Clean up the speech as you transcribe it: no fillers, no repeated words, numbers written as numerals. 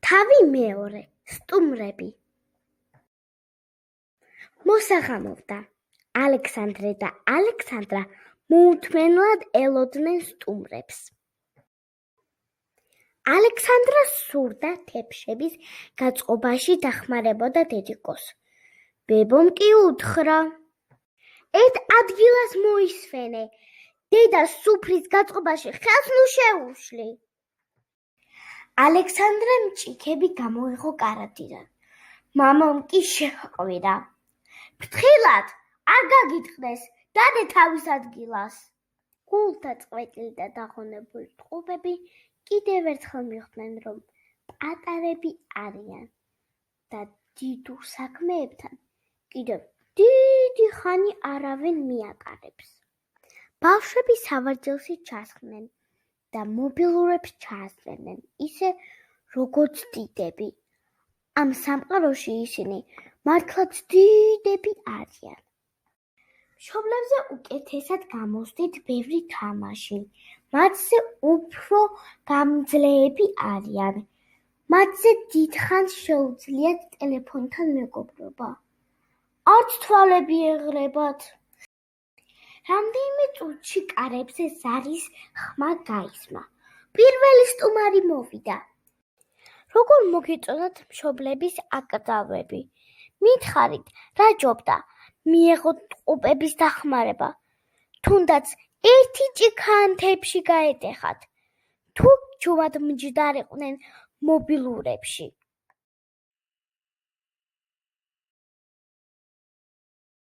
თავი მეორე, სტუმრები. მოსაღამოვდა. ალექსანდრე და ალექსანდრა მოუთმენლად ელოდნენ სტუმრებს. ალექსანდრა სურდა თეფშების გაწყობაში დახმარებოდა დედიკოს. ბებომ კი უთხრა: ერთ ადგილას მოისვენე, დედა სუფრის გაწყობაში ხელს ნუ შეუშლი. ალექსანდრემ ჭიქები გამოიღო კარადიდან. მამამ კი შეჰყვირა: ფრთხილად, არ გაგიტყდეს, დადე თავის ადგილას. გულთა წყვეტილი და დაღონებული ტყუპები კიდევ ერთხელ მიხვდნენ, რომ პატარები არიან და დიდურ საქმეებთან კიდევ დიდი ხანი არავინ მიაკარებს. ბავშვები სავარძელში ჩასხდნენ და მობილურებს ჩაასწრებდნენ, ისე როგორც დიდები. ამ სამყაროში ისინი მართლაც დიდები არიან. მშობლებზე უკეთესად გამოსდით ბევრი თამაში. მათზე უფრო გამძლეები არიან. მათზე დიდხანს შეუძლიათ ტელეფონთან მეგობრობა. არც თვალები ეღრებათ. რამდენიმე წუთში კარებზე ზარის ხმა გაისმა. პირველი სტუმარი მოვიდა. როგორ მოგეწონათ მშობლების აკრძალვები? მითხარით, რა ჯობდა, მიეღოთ ტყუპების დახმარება. თუნდაც ერთი ჭიქა თეფში გაეტეხათ. თუ ჩუმად მჯდარიყვნენ მობილურებში.